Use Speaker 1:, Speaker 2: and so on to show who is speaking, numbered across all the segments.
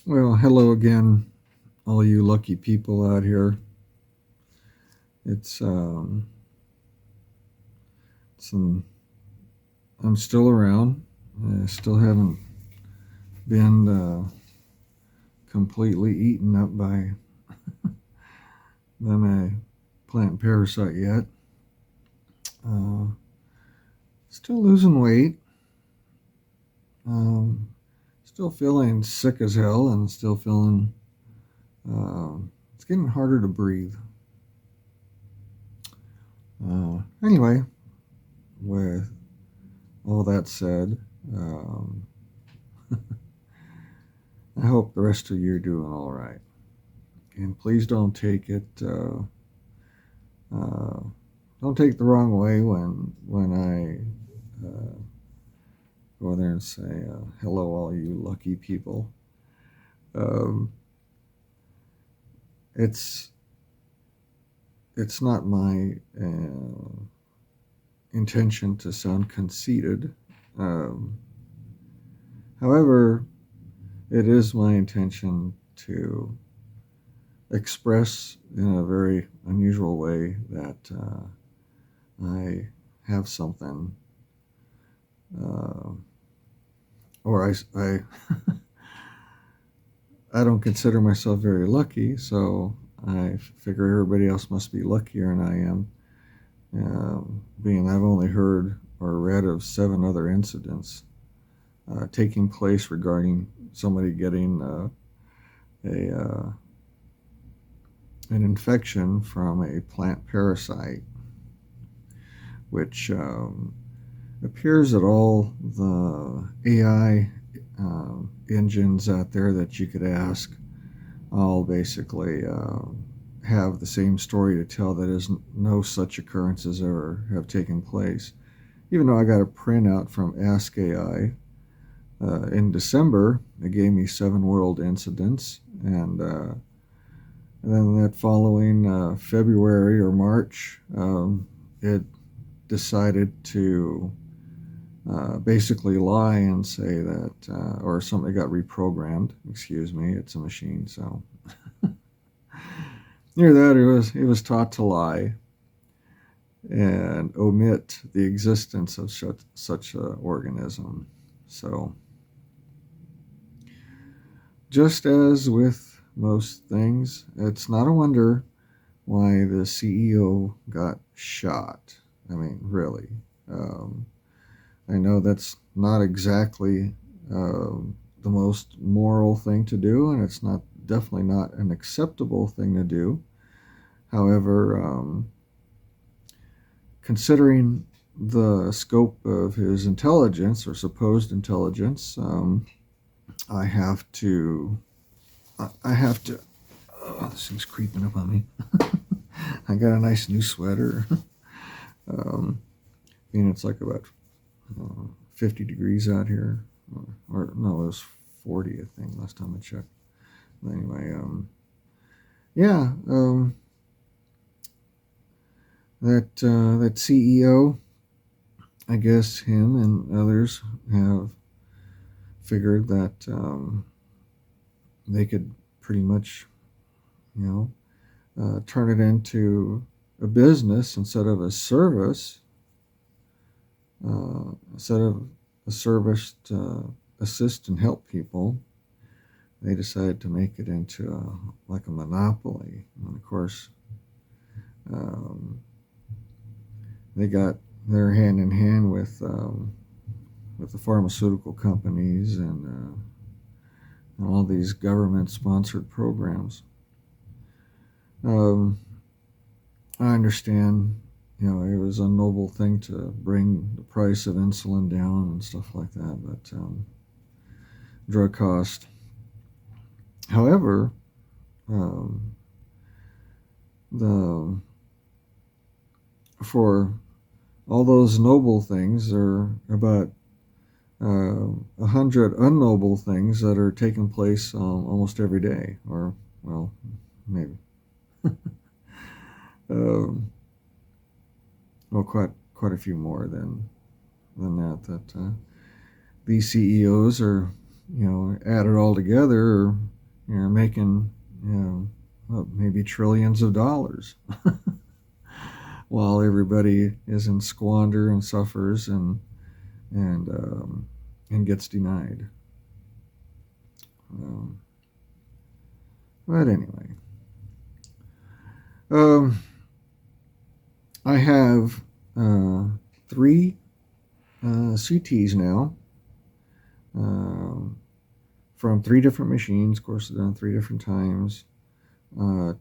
Speaker 1: Well, hello again, all you lucky people out here. It's um, it's I'm still around. I still haven't been completely eaten up by my plant parasite yet. Uh, Still losing weight. Um, Still feeling sick as hell, and still feeling it's getting harder to breathe. Anyway, with all that said, um, I hope the rest of you are doing all right. And please uh, don't take it the wrong way when I go there and say hello, all you lucky people. Um, it's it's not my intention to sound conceited. Um, However, it is my intention to express in a very unusual way that I have something, uh, or I don't consider myself very lucky, so I figure everybody else must be luckier than I am. Being I've only heard or read of 7 other incidents taking place regarding somebody getting a an infection from a plant parasite, which appears that all the AI engines out there that you could ask all basically have the same story to tell, that is no such occurrences ever have taken place. Even though I got a printout from Ask AI in December, it gave me 7 world incidents, and then that following February or March, it decided to basically lie and say that, or something got reprogrammed. Excuse me, it's a machine, so near that it was taught to lie and omit the existence of such a organism. So, just as with most things, it's not a wonder why the CEO got shot. I mean, really. Um, I know that's not exactly the most moral thing to do, and it's not definitely not an acceptable thing to do. However, considering the scope of his intelligence or supposed intelligence, I have to. I have to. Oh, this thing's creeping up on me. I got a nice new sweater. It's like about 50 degrees out here, or no, it was 40, I think, last time I checked. But anyway, yeah, that CEO, I guess him and others have figured that they could pretty much, you know, turn it into a business instead of a service, instead of a service to assist and help people. They decided to make it into like a monopoly, and of course, um, they got their hand in hand with the pharmaceutical companies and all these government-sponsored programs. Um, I understand, it was a noble thing to bring the price of insulin down and stuff like that, but drug cost. However, um, the for all those noble things, there are about 100 unnoble things that are taking place almost every day, or well, maybe um, well, quite a few more than that. That these CEOs are, added all together, making maybe trillions of dollars, while everybody is in squander and suffers and and gets denied. Um, but anyway, um, I have three CTs now, um, from three different machines. Of course, done 3 different times.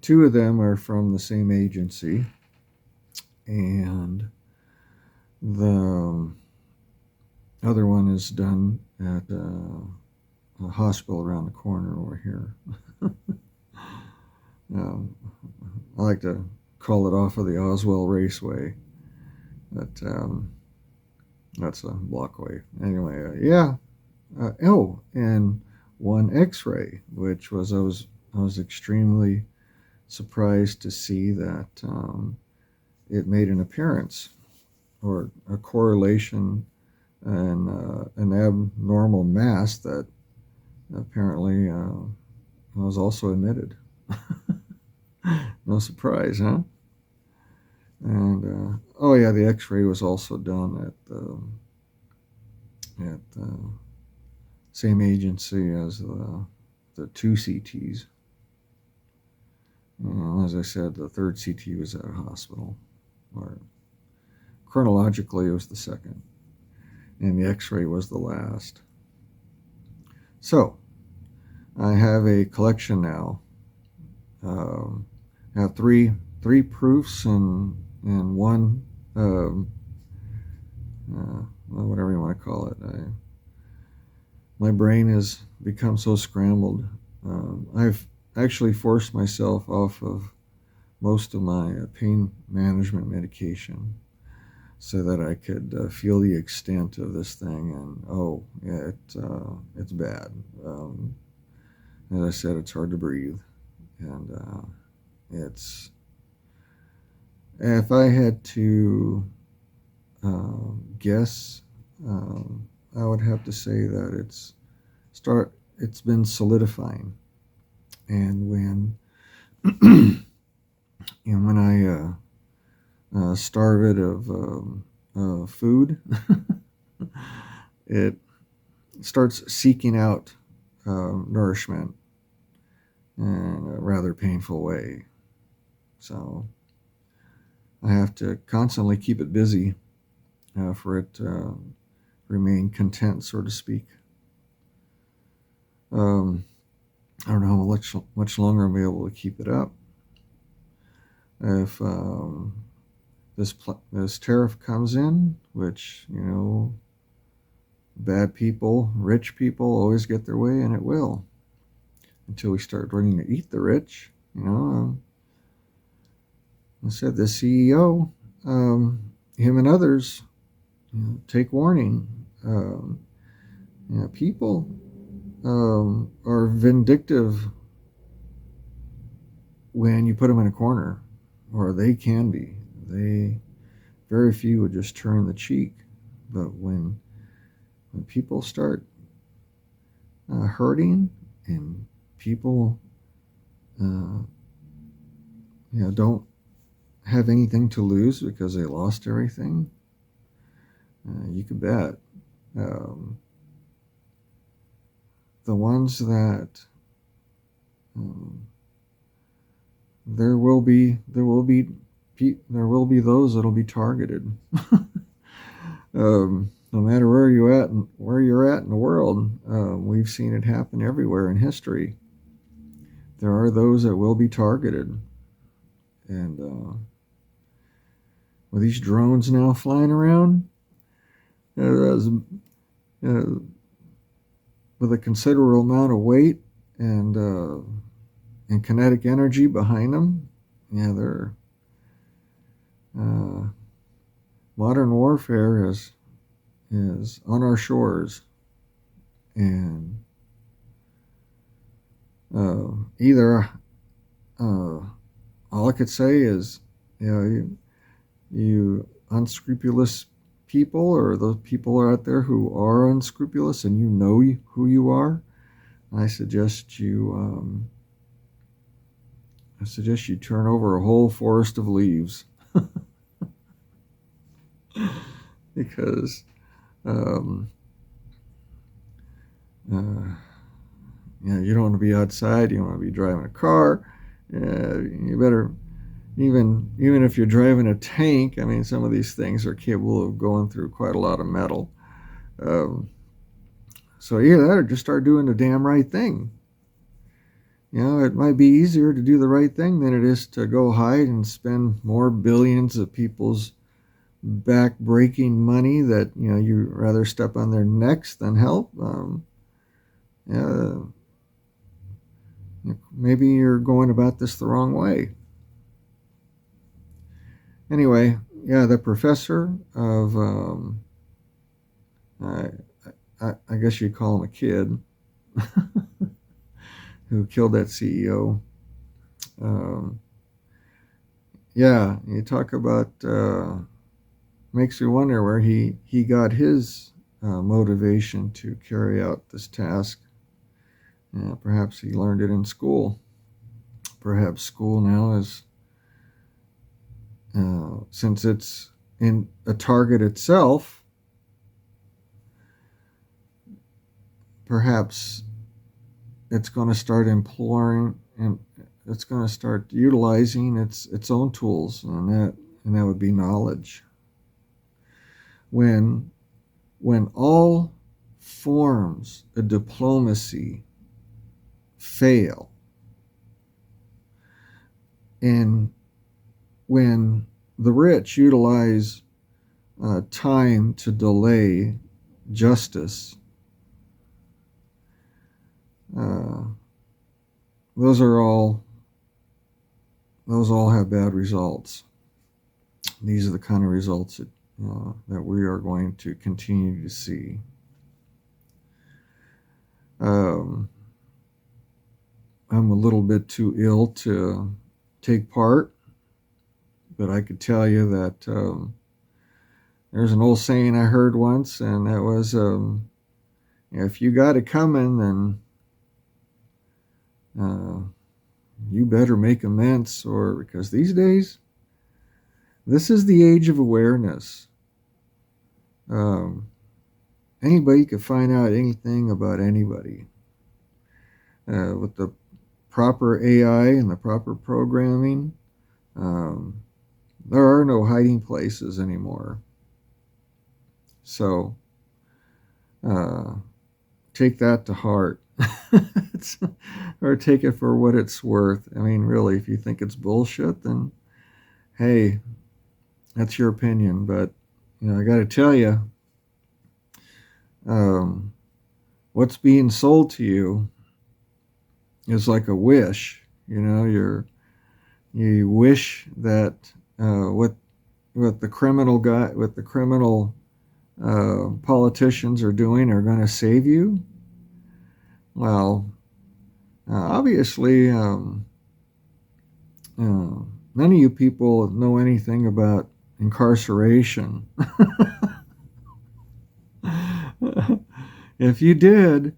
Speaker 1: Two of them are from the same agency, and the other one is done at a hospital around the corner over here. I like to call it off of the Oswell Raceway, but that's a block away. Anyway, yeah. And one X-ray, which was I was extremely surprised to see that it made an appearance or a correlation and an abnormal mass that apparently was also emitted. No surprise, huh? And oh yeah, the X-ray was also done at the same agency as the two CTs. As I said, the third CT was at a hospital, or chronologically it was the second, and the X-ray was the last. So I have a collection now. I have three proofs and one whatever you want to call it. My brain has become so scrambled. I've actually forced myself off of most of my pain management medication so that I could feel the extent of this thing. And oh, yeah, it's bad. As I said, it's hard to breathe, and it's if I had to guess, I would have to say that it's been solidifying, and when I starve it of food, it starts seeking out nourishment in a rather painful way. So I have to constantly keep it busy for it to remain content, so to speak. I don't know how much longer I'll be able to keep it up. If this tariff comes in, which bad people, rich people always get their way, and it will until we start learning to eat the rich. I said the CEO, him and others, take warning. People are vindictive when you put them in a corner, or they can be. Very few would just turn the cheek, but when people start hurting, and people don't have anything to lose because they lost everything, you can bet the ones that there will be those that'll be targeted. No matter where you're at in the world, we've seen it happen everywhere in history. There are those that will be targeted, and with these drones now flying around, with a considerable amount of weight and kinetic energy behind them, they're modern warfare is on our shores, and either all I could say is, you unscrupulous people, or those people are out there who are unscrupulous, and who you are, I suggest you turn over a whole forest of leaves because um, uh, you don't want to be outside. You don't want to be driving a car. You better even if you're driving a tank. I mean, some of these things are capable of going through quite a lot of metal. Um, so either that or just start doing the damn right thing. It might be easier to do the right thing than it is to go hide and spend more billions of people's back breaking money that you rather step on their necks than help. Yeah, maybe you're going about this the wrong way. Anyway, yeah, the professor of I, I guess you'd call him a kid who killed that CEO. Um, yeah, you talk about makes you wonder where he got his motivation to carry out this task. Perhaps he learned it in school. Perhaps school now is, since it's in a target itself, perhaps it's going to start employing and it's going to start utilizing its own tools, and that would be knowledge. When when all forms of diplomacy fail, and when the rich utilize time to delay justice, uh, those are all those all have bad results. These are the kind of results that we are going to continue to see. Um, I'm a little bit too ill to take part, but I could tell you that there's an old saying I heard once, and that was, if you got it coming, then uh, you better make amends, or because these days, this is the age of awareness. Um, Anybody can find out anything about anybody with the proper AI and the proper programming. Um, there are no hiding places anymore. So uh, take that to heart. Or take it for what it's worth. I mean, really, if you think it's bullshit, then hey, that's your opinion. But I got to tell you, um, what's being sold to you is like a wish. You wish that what the criminal politicians are doing are going to save you. Well, obviously, none of you people know anything about incarceration. If you did,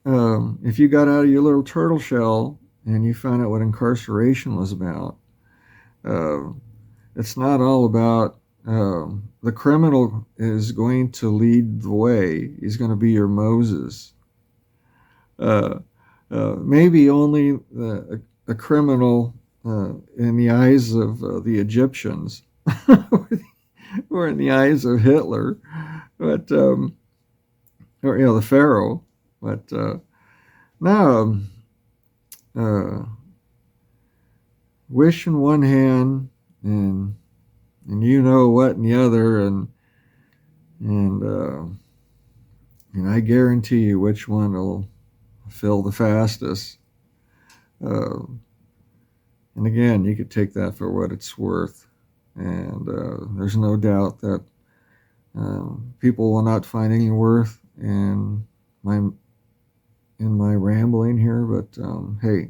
Speaker 1: if you got out of your little turtle shell and you found out what incarceration was about, uh, it's not all about the criminal is going to lead the way. He's going to be your Moses. Uh, Maybe only a criminal in the eyes of the Egyptians or in the eyes of Hitler, but or the Pharaoh. But now, uh, wish in one hand and you know what in the other, and I guarantee you which one will fill the fastest. Uh, and again, you could take that for what it's worth. And there's no doubt that people will not find any worth my in my rambling here. But hey,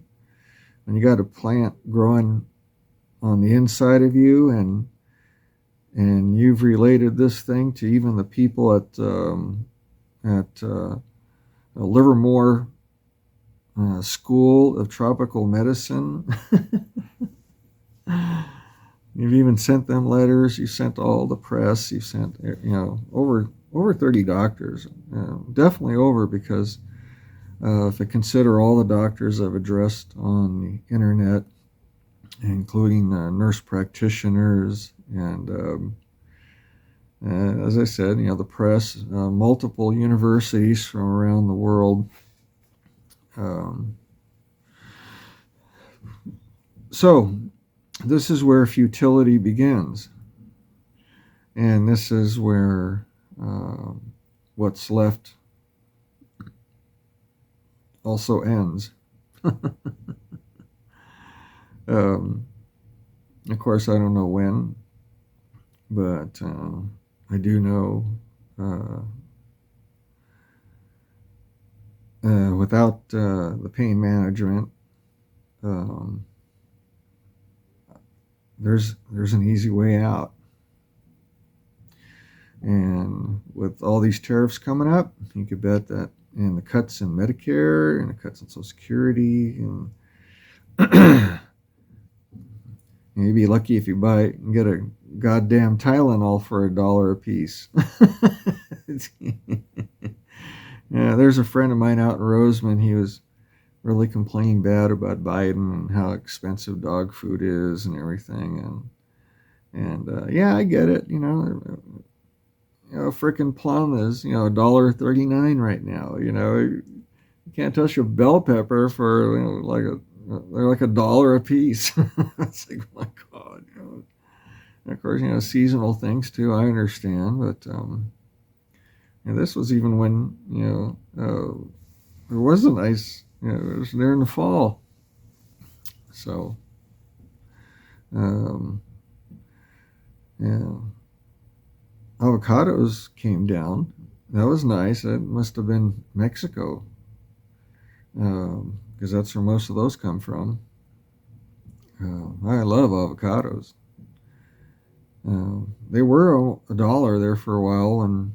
Speaker 1: when you got a plant growing on the inside of you, and you've related this thing to even the people at Livermore School of Tropical Medicine. You've even sent them letters. You sent all the press. You sent, over 30 doctors. Definitely over, because if I consider all the doctors I've addressed on the internet, including nurse practitioners and, as I said, the press, multiple universities from around the world. Um, so this is where futility begins. And this is where what's left also ends. Of course, I don't know when, but I do know without the pain management, there's an easy way out. And with all these tariffs coming up, you could bet that, and the cuts in Medicare and the cuts in Social Security, and you'd be lucky if you get a goddamn Tylenol for $1 a piece. Yeah, there's a friend of mine out in Roseman. He was really complaining bad about Biden and how expensive dog food is and everything. And yeah, I get it. Frickin' plum is $1.39 right now. You can't touch a bell pepper for they're like $1 a piece. It's like, oh my God. And of course, seasonal things too. I understand, but this was even when it was a nice. It was there in the fall. So yeah, avocados came down. That was nice. That must have been Mexico, because that's where most of those come from. I love avocados. They were $1 there for a while, and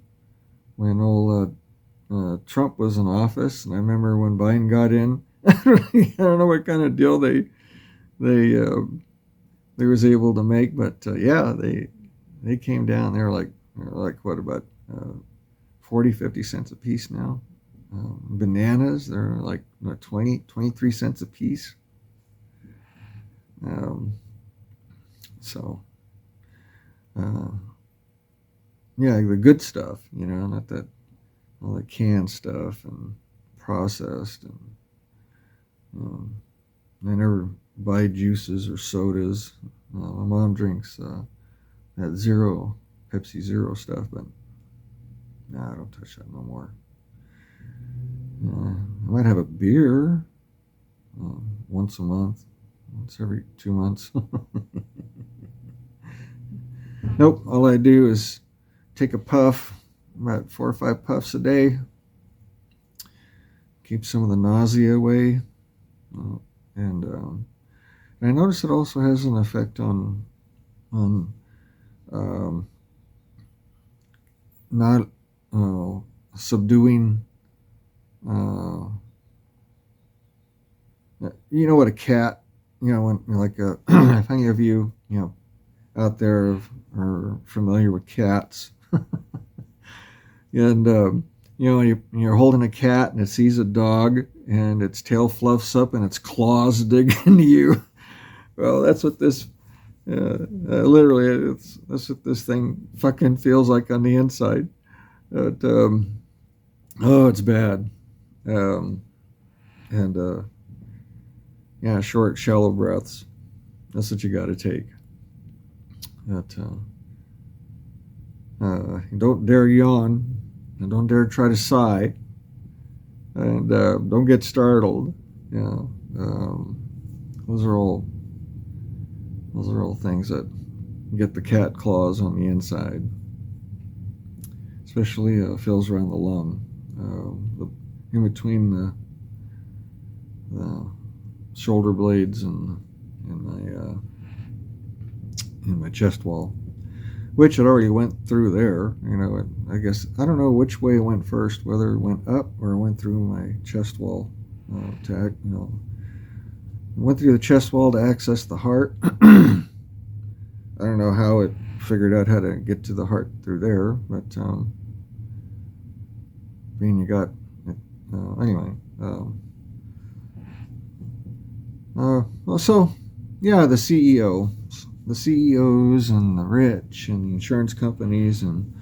Speaker 1: when old Trump was in office, and I remember when Biden got in, I don't know what kind of deal they was able to make, but yeah, they came down. They're like what, about 40-50 cents a piece now. Bananas, they're like 23 cents a piece. So yeah, the good stuff, not that all the canned stuff and processed, and I never buy juices or sodas. My mom drinks that Pepsi Zero stuff, but I don't touch that no more. I might have a beer once a month, once every 2 months. Nope, all I do is take a puff, about 4 or 5 puffs a day, keep some of the nausea away, and I notice it also has an effect on not subduing. What a cat, when if any of you out there are familiar with cats, and you're holding a cat and it sees a dog and its tail fluffs up and its claws dig into you. Well, that's what this literally, that's what this thing fucking feels like on the inside. But it's bad. And yeah, short, shallow breaths. That's what you got to take. But don't dare yawn, and don't dare try to sigh, and don't get startled. Those are all things that get the cat claws on the inside, especially feels around the lung, in between the shoulder blades and in my chest wall, which it already went through there. I guess I don't know which way it went first, whether it went up or it went through my chest wall. went through the chest wall to access the heart. I don't know how it figured out how to get to the heart through there, but being you got anyway. Well, so yeah, the CEOs and the rich and the insurance companies and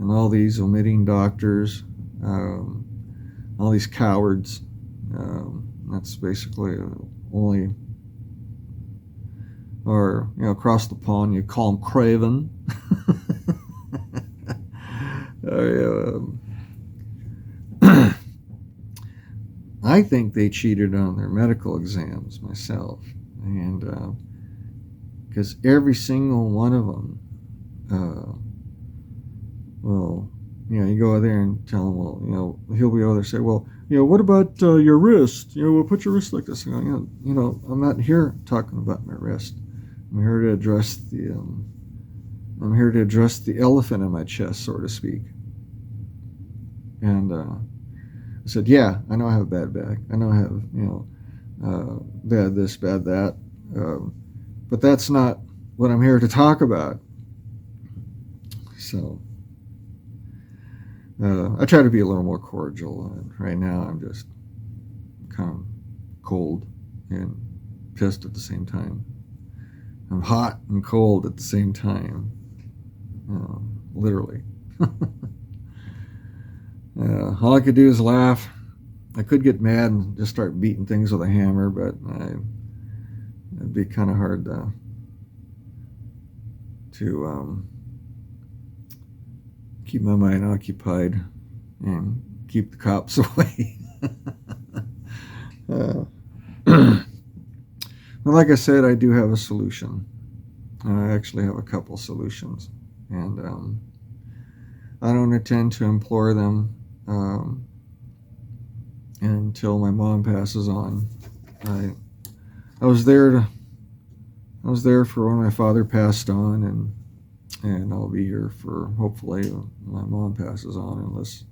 Speaker 1: all these omitting doctors, all these cowards. That's basically only, or across the pond you call them craven. I think they cheated on their medical exams myself, and because every single one of them, well, you go there and tell him, well, he'll be able to say, well, what about your wrist? We'll put your wrist like this. I'm not here talking about my wrist. I'm here to address the elephant in my chest, so to speak. And I said, yeah, I know I have a bad back. I know I have, bad this, bad that. But that's not what I'm here to talk about. So I try to be a little more cordial. And right now I'm just kind of cold and pissed at the same time. I'm hot and cold at the same time. Literally. All I could do is laugh. I could get mad and just start beating things with a hammer, but it'd be kind of hard to keep my mind occupied and keep the cops away. But like I said, I do have a solution. I actually have a couple solutions, and I don't intend to employ them until my mom passes on. I was there for when my father passed on, and I'll be here for hopefully when my mom passes on, unless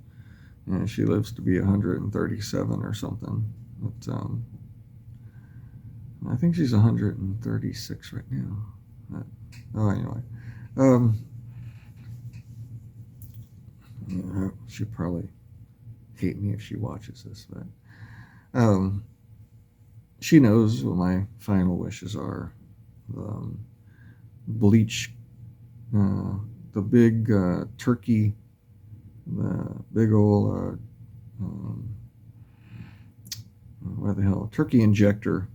Speaker 1: she lives to be 137 or something. But I think she's 136 right now. Anyway. She'd probably hate me if she watches this, but she knows what my final wishes are. Bleach the big turkey, the big old what the hell, turkey injector,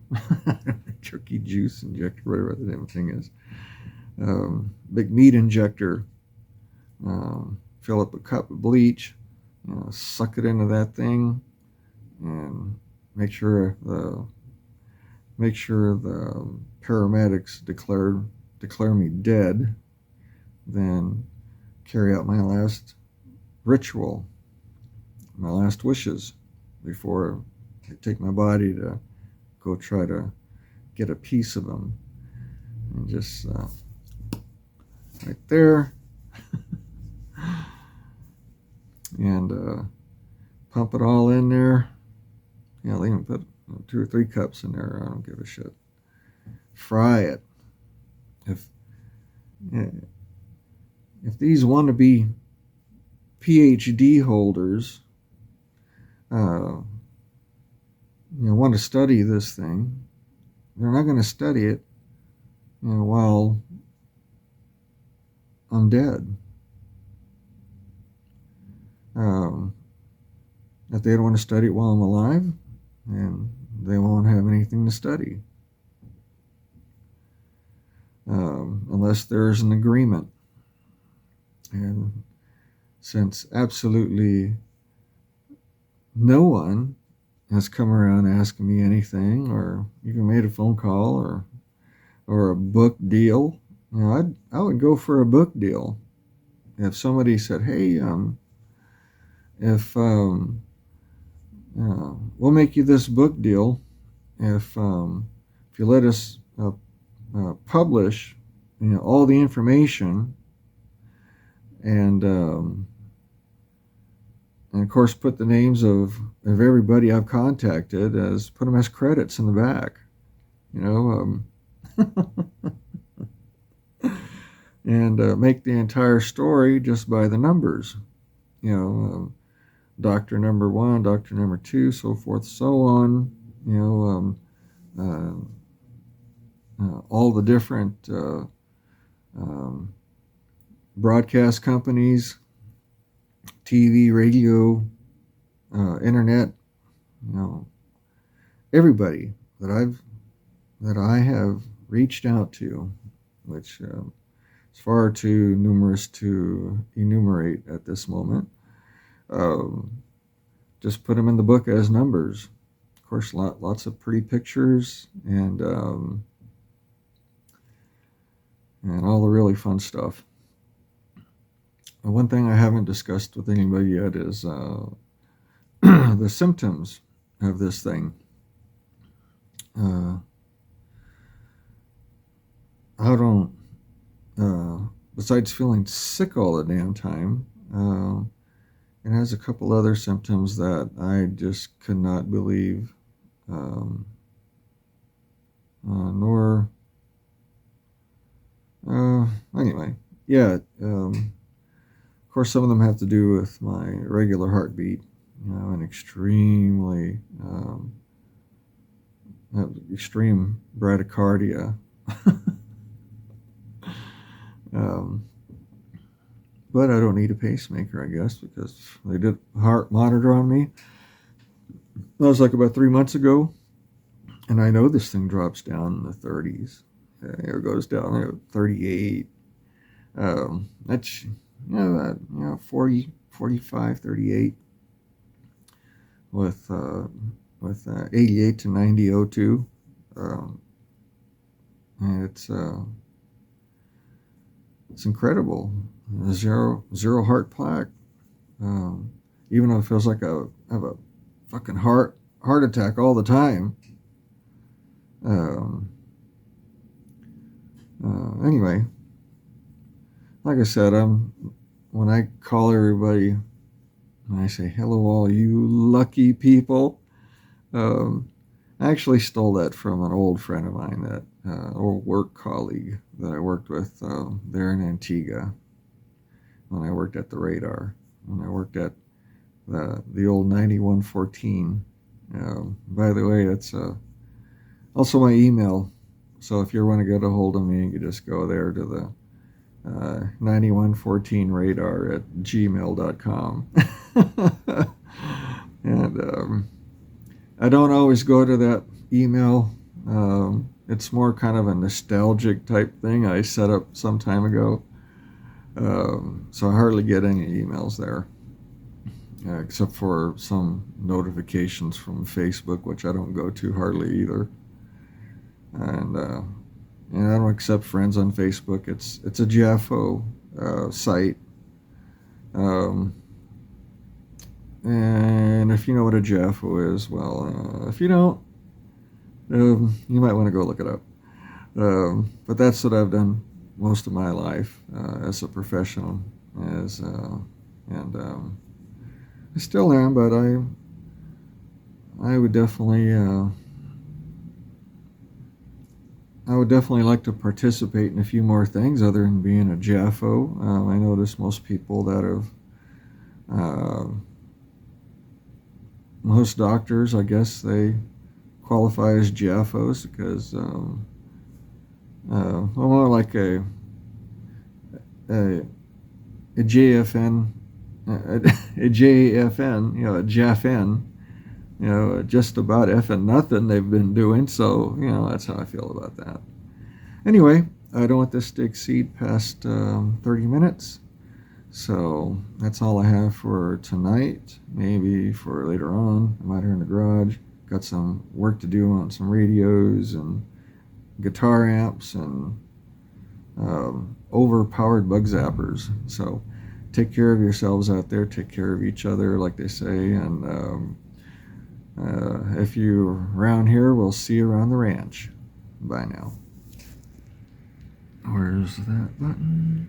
Speaker 1: turkey juice injector, whatever the damn thing is. Big meat injector. Fill up a cup of bleach, suck it into that thing, and make sure the paramedics declare me dead. Then carry out my last ritual, my last wishes, before I take my body to go try to get a piece of them. And just right there. And pump it all in there. They even put 2 or 3 cups in there. I don't give a shit. Fry it. If these wannabe PhD holders want to study this thing, they're not going to study it while I'm dead. If they don't want to study it while I'm alive, and they won't have anything to study. Unless there's an agreement. And since absolutely no one has come around asking me anything, or even made a phone call, or a book deal, I would go for a book deal. If somebody said, hey, if we'll make you this book deal if you let us publish all the information, and and of course put the names of everybody I've contacted as put them as credits in the back, you know, and make the entire story just by the numbers, you know, doctor number one, doctor number two, so forth, so on, you know, all the different um, broadcast companies, TV, radio, internet, you know, everybody that I have reached out to, which is far too numerous to enumerate at this moment. Um, just put them in the book as numbers. Of course, lots of pretty pictures and all the really fun stuff. One thing I haven't discussed with anybody yet is the symptoms of this thing. I don't, besides feeling sick all the damn time, it has a couple other symptoms that I just could not believe, nor, anyway, yeah, of course some of them have to do with my regular heartbeat, you know, and extreme bradycardia. But I don't need a pacemaker, I guess, because they did a heart monitor on me. That was like about 3 months ago, and I know this thing drops down in the 30s. It goes down to 38. That's 40, 45, 38 with 88 to 90 O2. And it's incredible. Zero heart plaque. Even though it feels like I have a fucking heart attack all the time. Anyway, like I said, when I call everybody and I say hello, all you lucky people, I actually stole that from an old friend of mine, that old work colleague that I worked with there in Antigua when I worked at the radar, when I worked at the old 9114. By the way, it's also my email. So if you want to get a hold of me, you can just go there to the 9114radar@gmail.com. And I don't always go to that email. It's more kind of a nostalgic type thing I set up some time ago. So I hardly get any emails there, except for some notifications from Facebook, which I don't go to hardly either. And I don't accept friends on Facebook. It's a JAFO site. And if you know what a JAFO is, well, if you don't, you might want to go look it up. But that's what I've done most of my life as a professional, and I still am, but I would definitely like to participate in a few more things other than being a JAFO. I notice most people that have, most doctors, I guess they qualify as JAFOs because, more like a JFN, a JFN, a JAFN, just about effing nothing they've been doing. So, that's how I feel about that. Anyway, I don't want this to exceed past 30 minutes. So that's all I have for tonight. Maybe for later on, I'm out here in the garage. Got some work to do on some radios and guitar amps and overpowered bug zappers. So take care of yourselves out there. Take care of each other, like they say. And if you're around here, we'll see you around the ranch. Bye now. Where's that button?